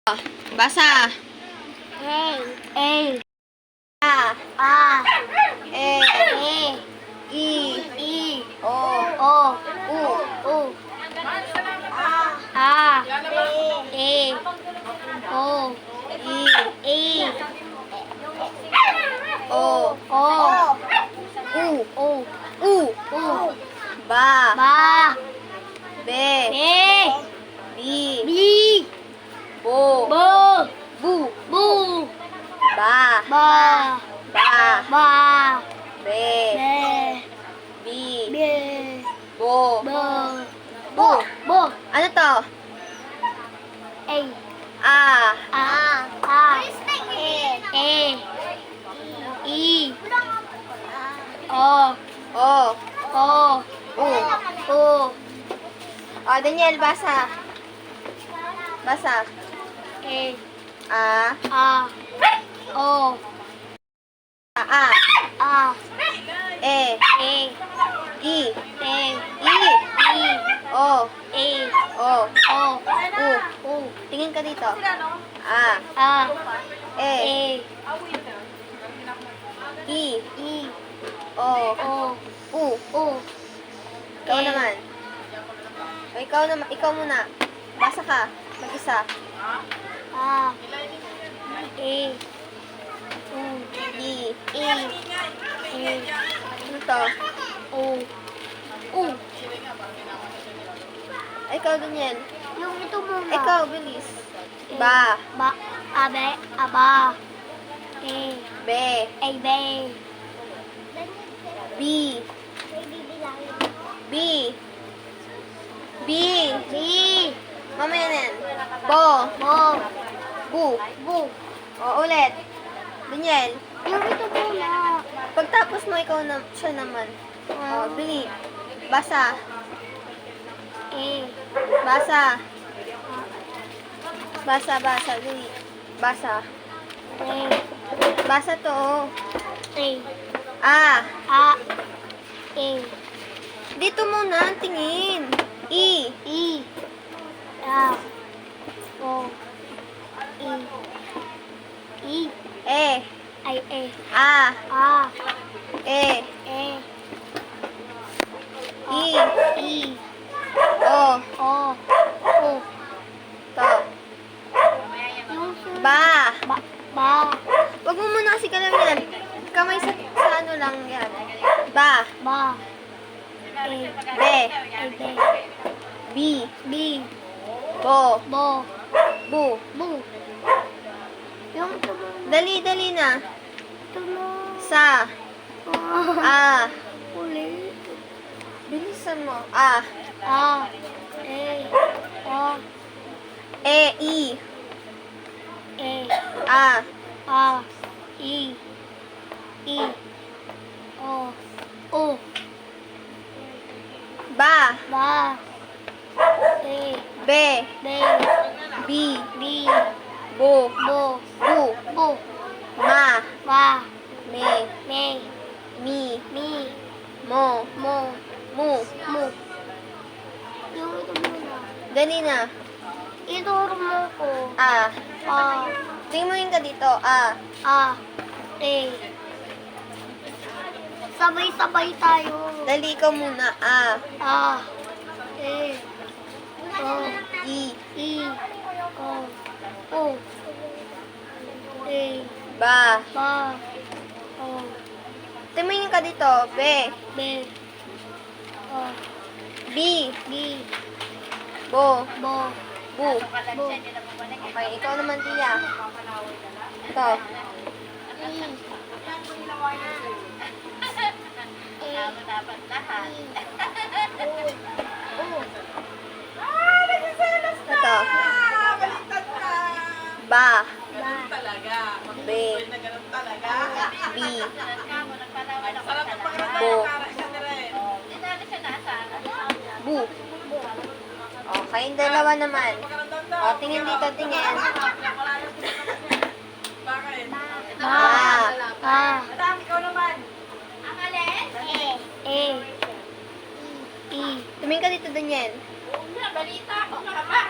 Basa. A. A. A. E. E. I. E. O. O. U. U. A. E. O. I. E. O. O. U. U. U. U. Ba. Ba. Be. Be. Bi. Bi. Bo. Bo. Bu. Bu. Ba. Ba. Ba. Ba. Be. Be. Bi. Be. Bo. Bo. Bu. Bo. Ano to? A. A. A. A. E. E. O. O. O. U. O. O, Daniel, basa. Basa. E. A. A. O. A. A. E. E. I. E. I. E. O. E. O. O. U. U. Tingin ka dito. A. A. E. E. I. E. O. O. U. U. Ikaw E. naman. O, ikaw naman. Ikaw muna. Basa ka. Mag-isa. A. E. U. I. E. E. Ano to? U. U. Ay, ikaw, Daniel. Yung ito muna. Ikaw, bilis. Ba. Ba. Abe. Aba. E. Be. A. Be. B. B. B. B. Mamaya na yan. Bo. Bo. Bu. Bu. O, ulit. Daniel. Yung ito muna. Pagtapos mo, ikaw na, siya naman. O, bili. Basa. E. Basa. Basa, basa. Bili. Basa. E. Basa to. Oh. E. A. A. E. Dito muna, ang tingin. I. E. A. O. E. E. E. Ay. E. A. A. E. E. I. E. O. O. O. To. Yung sunod. Ba. Ba. Ba. Wag mo muna kasi kalam yan. Kamay sa ano lang yan. Ba. Ba. E. Be. Ay. Be. B. B. Bo. Bo. Bu. Bu. Yung ito muna. Dali, dali na. Ito na. Sa. A. Ulit. Bilisan mo. A. A. E. O. E. I. E. A. A. I. I. O. O. Ba. Ba. E. Be. Be. B. B. Bu. Bo. Bu. Bu. Ma. Ba. Me. Me. Mi. Mi. Mo. Mo. Mu. Mo. Yung ito muna. Dali na. Ituro mo ko. A. A. Tingin ka dito. A. A. E. Sabay-sabay tayo. Dali ka muna. A. A. E. O. I. I. O. O. E. Ba. Ba. O. Tumingin ka dito. Be. Be. O. B. B. Bo. Bo. Bu. Bo. Okay, ikaw naman, Tia. Ito. I. Ito. Ba. Talaga. Be. Talaga. B. Bo. Bu. Okay, yung dalawa naman. O, tingin dito, tingin. Bakit? Ba. Ba. Madam, ikaw naman. E. E. Tumingin ka dito, Daniel. Balita ko, mahaba.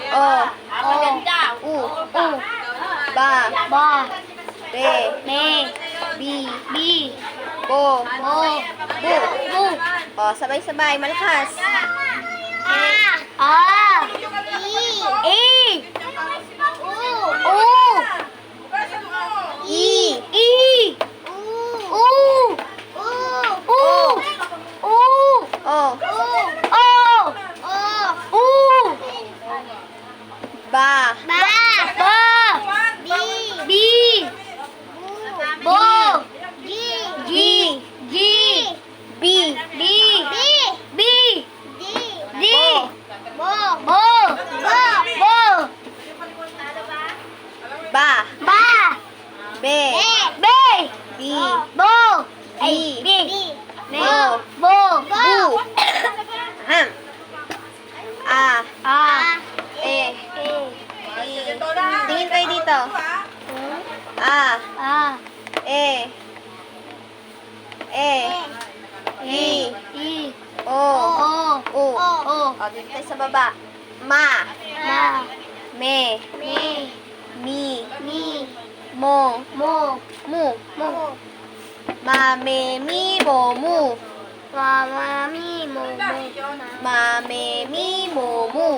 O. Maganda. U. Ba. Ba. Be. Be. Bi. Bi. Bo. Bo. Bu. Bu. O, sabay-sabay. Malakas. A. E. U. I. E. U. U. U. O. O. U. Ba. Ba. Ba. Bi. Bo. Gi. Gi. Bi. Bi. Bi. Di. Bo. Bo. Bo. Ba. Ba. Be. Be. Bi. Bo. Bi. Bi. Bo. Bo. Bu. Ahem. A. A. E. E. I. Tingin kayo dito. A. A. E. E. I. I. O. O. U. O. O, dito tayo sa baba. Ma. Ma. Me. Me. Mi. Mi. Mo. Mo. Mu. Mo. Ma. Me. Mi. Mo. Mu. Mama. Mi. Mo. Mo. Ma. Me. Mi. Mo. Mu.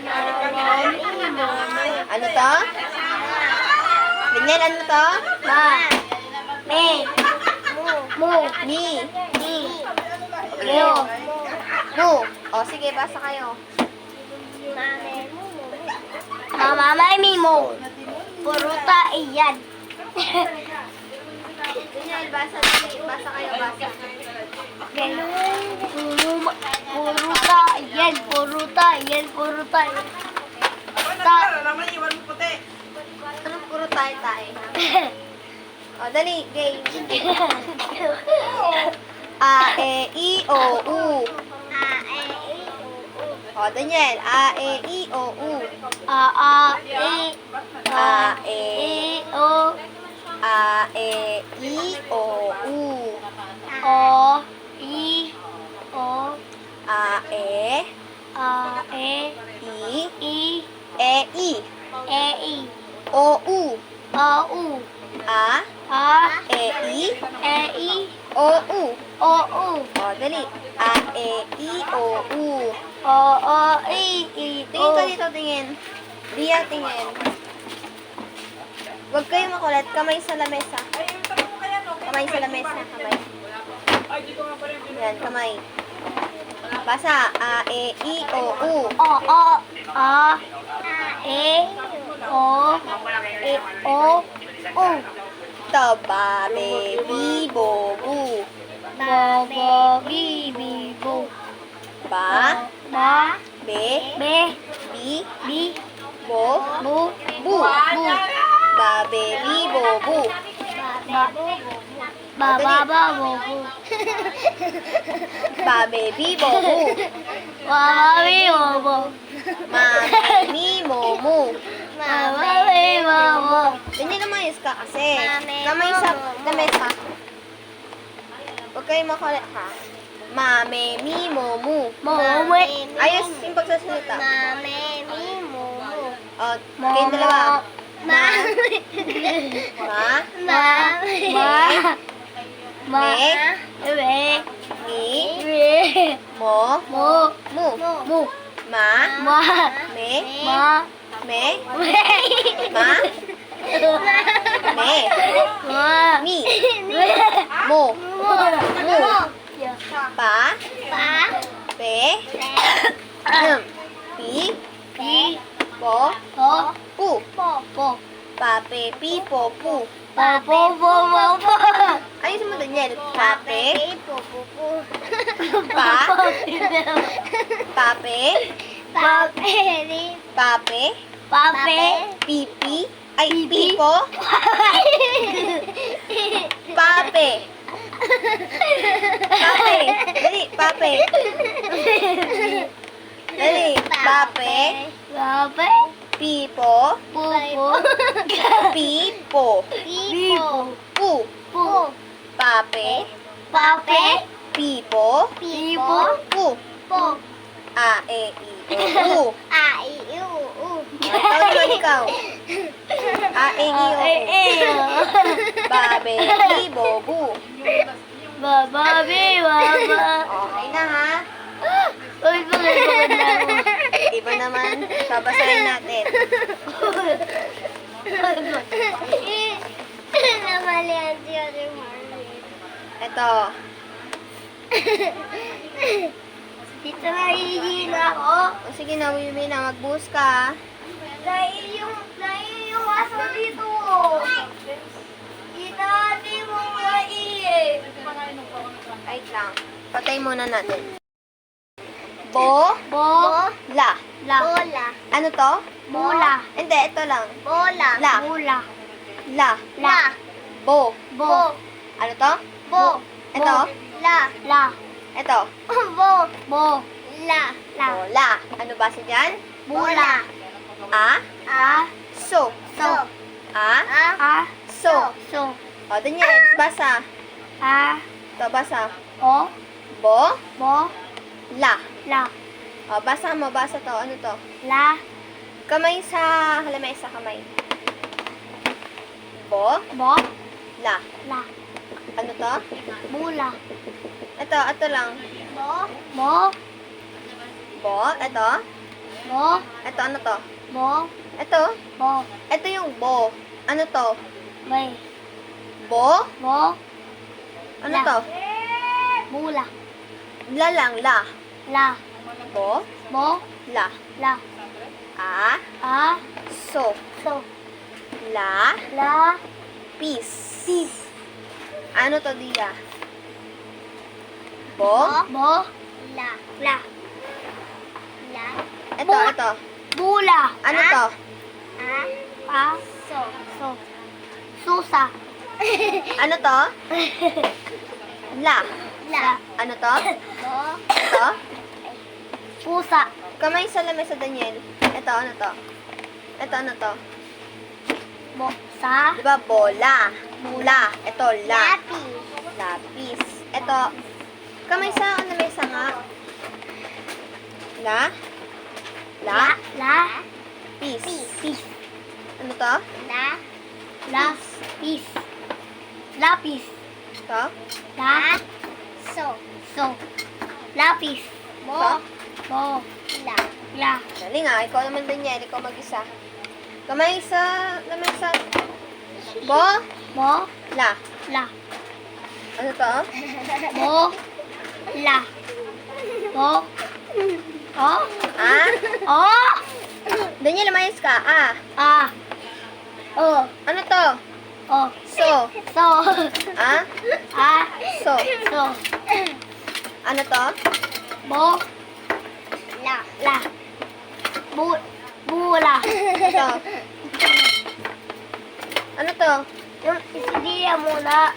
Mama. Mi. Mo. Ano to? Daniel, ano to? Ma. Me. Mo. Mi. Mi. Okay. Mu. O, sige, basa kayo. Mama. Mi. Mo. Puruta iyan. Daniel, basa kayo, basa. Puruta iyan. Puruta iyan. Puruta iyan. Naman iwan mo puti. Ano puro tayo? O, dali, game. A, E, I, O, U. O, Daniel. A, E, I, O, U. A. E. A, E. E. O. A, E, I, O, U. O. I. O. A, E. A. E. I. I. E, I. E. I. O, U. O. U. A, A. E, I. E. I. O, U. O. U. O, dali. A, E, I, O, U. O. O. I. I. Tingin ka dito, tingin. Ria, tingin. Huwag kayo makulit. Kamay sa lamesa. Kamay sa lamesa. Kamay. Yan, kamay. Basa. A, E, I, O, U. O. O. A. E. O. E. O. U. Taba, be, bi, bo, bu. Bo. Bo. Bi. Bi. Bo. Ba, Ba. be, Be. bi, Bi. bo, Bu. bu. Bu. Ba, be, bi, bo, bu. Ba. Ba. Ba. Ba. Bo. Bu. Ba, be, bi, bo, bu. Ba. Bi. Bo. Bo. Ma, me, mi, mo, mu. Ba. Bi. Bo. Bo. Ganyan naman yung ka kasi. Kamay sa lamesa. Huwag kayo makulit ha. Ma, me, mi, mo, mu. Mo. Mo. Ayos yung pagsasalita. Mame. Mi. Mo. O, kayong dalawa. Ma. Ma, Ma. Ma. Ma. Me. Me. mi, Me. mo, Mo. mu. Mu. Ma, Ma. me, Ma. me, Me. ma, me, Ma. mi, mo, mu. Yeah. Pa, Pa. pe, pi, Pi. po, Po. pu. Po. Po. Pa, pe, pi, po, pu. Po. Po. Po. Po. Po. Ayos mo, Daniel. Pa, pe, Po. Po. Po. Pa. pa, pe, Papel. pa, pe, Papel. pi, pi, ay, pi, po, pa, pe. Pape. Dali, pape. Dali, pape. Papel. Pipo. Pupo. Pipo. Pipo. Pu. Pu. Pape. Papel. Pipo. Pipo. Pu. Po. A, E, I, O, U. A, I, U, U. Ikaw naman ikaw. A, E, I, O, U. Babe, I, bobu. Bababi, baba. Okay na ha? Uy, bakit na ako? Iba naman. Babasahin natin. Namalian si Ate Marlene. Ito. Dito nahihila ako. O sige na, Wiwi na. Magbuhos ka. Dahil yung aso dito. Itati mo nga Wait lang. Patay muna natin. Bo, Bo. la. La. Bola. Ano to? Bola. Hindi, ito lang. Bola. La. Bola. La. La. Bo. Bo. Ano to? Bo. Ito? La. La. Ito. Bo. Bo. La. La. Bola. Ano basa dyan? Bola. A, A. so. So. A, A. so. So. O, Daniel, basa. A. Ito, basa. O. Bo, Bo. la. La. O, basa mo, basa to. Ano to? La. Kamay sa lamesa, kamay. Bo, Bo. la. La. Ano to? Bula. Ito lang. Bo. Bo. Bo, ito. Bo. Ito, ano to? Bo. Ito. Bo. Ito yung bo. Ano to? Bay. Bo? Bo. Ano La. to? Bula. La lang, la. La. Bo, Bo. la. La. A, A. so. So. La, La. peace. Peace. Ano to, Dia? Bo? Bo. La. La. La. Ito, Bo. ito. Bula. Ano to? A. A. So. So. Susa. Ano to? La. La. Ano to? Bo. Ito? Pusa. Kamay sa lamesa, Daniel. Ito, ano to? Ito, ano to? Bo. Sa. Diba, bola. La. Ito, la. Lapi. Lapis. Ito. Kamay sa lamesa nga. La. La. La. Peace. Peace. Ano to? La. La. Peace. Lapis. Ito? La. So. So. Lapis. Ito? Bo. La. La. Dali nga, ikaw naman, Daniel. Ikaw mag-isa. Kamay sa lamesa. Bo. Bo. La. La. Ano to? Bo. La. Bo. Oh. Ah? Oh. Daniel, mayos ka. Ah. Ah. Oh. Ano to? Oh. So. So. Ah? Ah. So. So. Ano to? Bo. La. La. Bu. Bula. Ito. Ano to? Yung isidiya muna.